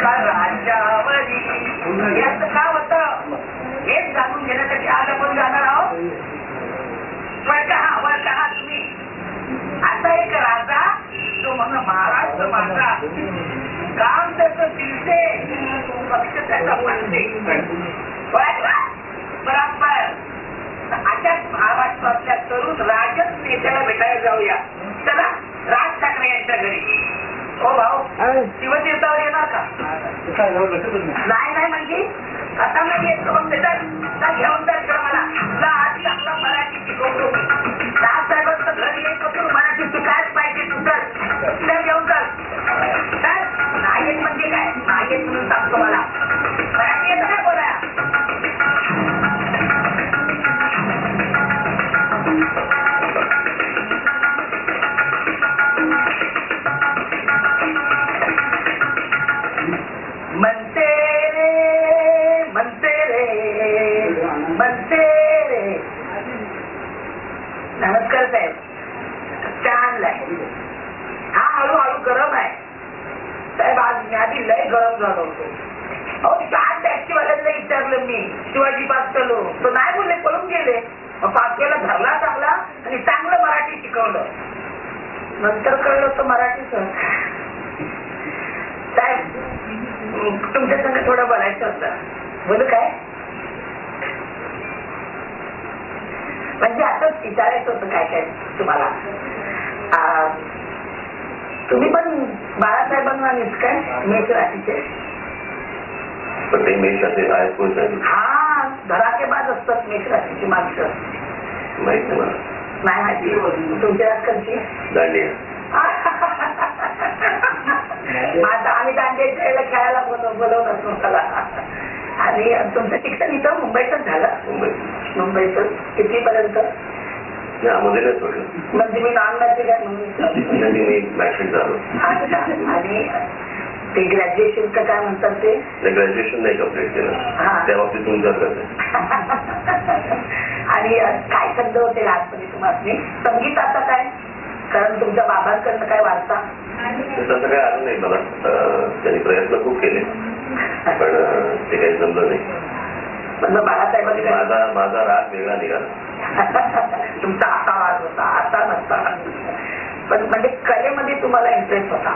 राज्यावरी याचं काय होतं हेच जाणून घेण्यासाठी आज आपण जाणार आहोत. वर कहा तुम्ही. आता एक राजा जो म्हणून महाराष्ट्र माझा काम त्याचं दिवसे पक्ष त्याचा पडते बरोबर. अशाच महाराष्ट्रातल्या तरुण राजच नेत्याला भेटायला जाऊया. चला राज ठाकरे यांच्या घरी. हो भाऊ शिवतीर्थावर येणार का? नाही म्हणजे आता नाही येत मग त्याचा घेऊन जायचं का मला आज चांगला मराठी शिकवतो. साहेबांचं घर येतो मराठी शिकायच पाहिजे तू तर घेऊन चल. नाही येत म्हणजे काय नाही येत म्हणून सांगतो मला मराठी येतं काय बोला. नमस्कार साहेब. चांगला आहे हा हळूहळू गरम आहे साहेब. आज मी आधी लय गरम झालो होतो. अहो चार टॅक्सीवाल्यांना विचारलं मी शिवाजी पास केलो तो नाही बोलले पळून गेले. पास केला धरला चांगला आणि चांगलं मराठी शिकवलं. नंतर कळलं होतं मराठीच साहेब. तुमच्या संग थोडं बोलायचं होतं. बोलू काय म्हणजे असंच विचारायचं होतं काय काय तुम्हाला. तुम्ही पण बाळासाहेबांना काय मेष राशीचे हा धडाकेबाज असतात मेष राशीची माणसं. नाही माहिती तुमच्या राजकारची आता आम्ही दांडिया खेळायला बोलवलं तुम्हाला. आणि तुमचं शिक्षण इथं मुंबईतच झालं. मुंबईतच कितीपर्यंत म्हणजे मी नामदाची काय आणि ते ग्रॅज्युएशन का काय म्हणतात ते ग्रॅज्युएशन नाही कम्प्लीट केलं त्या बाबतीत तुमचं. आणि काय छंद होते लहानपणी तुम्हाला? संगीत आता काय कारण तुमच्या बाबांकडनं काय वाचता? तसं काय आलं नाही मला. त्यांनी प्रयत्न खूप केले पण ते काही जमलं नाही. बाळासाहेबांनी माझा राग वेगळा निघाला. तुमचा असा राग होता आता नसता. पण म्हणजे कलेमध्ये तुम्हाला इंटरेस्ट होता.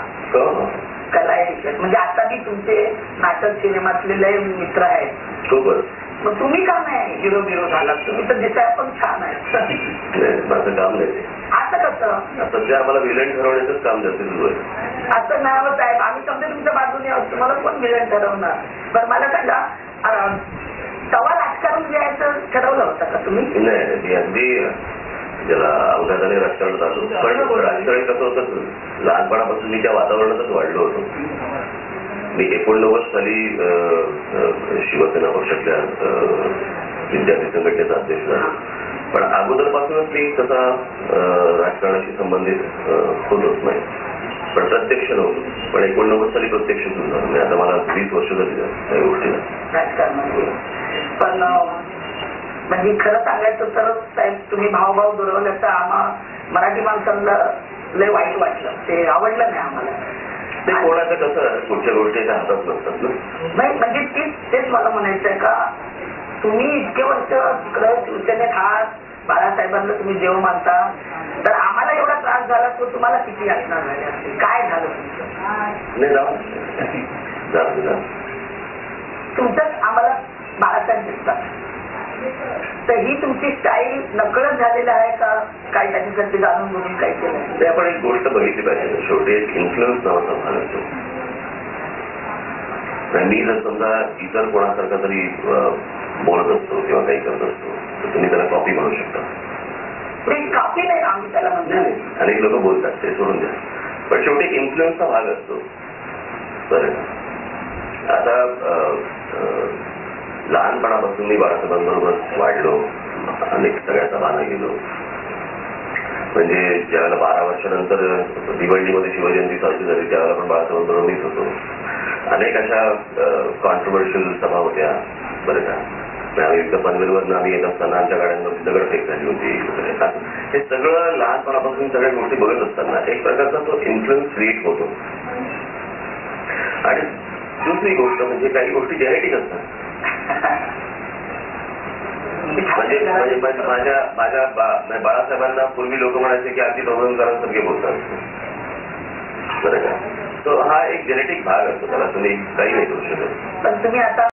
कला इंटरेस्ट म्हणजे आता बी तुमचे नाटक सिनेमातले लय मित्र आहेत. मग तुम्ही का नाही हिरो झाला? तुम्ही तर दिसायला पण छान आहे. माझं काम नाही. असं कसं? सध्या आम्हाला विलन ठरवण्याचंच काम जास्त सुरू आहे. असं नाही साहेब. आम्ही समजा तुमच्या बाजूने आहोत. तुम्हाला कोण विलन ठरवणार? पण मला सांगा तवा राजकारण द्यायचं ठरवलं होतं का तुम्ही? नाही अगदी ज्याला अवघाताने राजकारण जातो. पण राजकारण कसं होतं लहानपणापासून मी त्या वातावरणातच वाढलो होतो. मी 89 साली शिवसेना पक्षातल्या विद्यार्थी संघटनेचा अध्यक्ष झालो. पण अगोदरपासूनच मी तसा राजकारणाशी संबंधित होतच नाही. पण प्रत्यक्ष नव्हतो. पण 89 साली प्रत्यक्ष सुरू झालं. म्हणजे आता मला 20 वर्ष झाली त्या गोष्टीला राजकारणामध्ये. पण म्हणजे खरं सांगायचं तर साहेब तुम्ही भावभाव दुरवलं तर आम्हा मराठी माणसांना लय वाईट वाटलं. ते आवडलं नाही आम्हाला. ते कोणाचं कसं पुढच्या गोष्टी हातात नसतात ना. नाही म्हणजे तेच मला म्हणायचंय का तुम्ही इतके वर्ष तिकडं शिवसेनेत आहात. बाळासाहेबांना तुम्ही देव मानता तर आम्हाला एवढा त्रास झाला तो तुम्हाला किती यातना झाली असते? काय झालं तुमचं? नाही जाऊ तुमचंच आम्हाला बाळासाहेब दिसतात. तर ही तुमची स्टाईल नकळत झालेलं आहे का काय त्याच्यासाठी जाणून बोलून काय केलं? आपण एक गोष्ट बघितली पाहिजे. शेवटी एक इन्फ्लुएन्स नावाचा भाग असतो. मी जर समजा इतर कोणासारखा तरी बोलत असतो किंवा काही करत असतो तर तुम्ही त्याला कॉपी म्हणू शकता. कॉपी नाही आम्ही त्याला म्हणतो. अनेक लोक बोलतात ते सोडून द्या. पण शेवटी इन्फ्लुएन्सचा भाग असतो. बरं आता लहानपणापासून मी बाळासाहेबांबरोबर वाढलो. अनेक सगळ्या सभांना गेलो. म्हणजे ज्यावेळेला 12 वर्षानंतर भिवंडीमध्ये शिवजयंती साजरी झाली त्यावेळेला पण बाळासाहेबांबरोबर मीच होतो. अनेक अशा कॉन्ट्रोवर्शियल सभा होत्या. बरं का पनवेलवरनं आम्ही येत असताना आमच्या गाड्यांमध्ये दगडफेक झाली होती. हे सगळं लहानपणापासून सगळ्या गोष्टी बघत असताना एक प्रकारचा तो इन्फ्लुएन्स क्रिएट होतो. आणि दुसरी गोष्ट म्हणजे काही गोष्टी जेनेटिक असतात. म्हणजे माझ्या बाळासाहेबांना पूर्वी लोक म्हणायचे की अगदी डोंगरकरांसारखे बोलतात, बरं का. तो हा एक जेनेटिक भाग असतो, त्याला तुम्ही काही नाही करू शकत. पण तुम्ही आता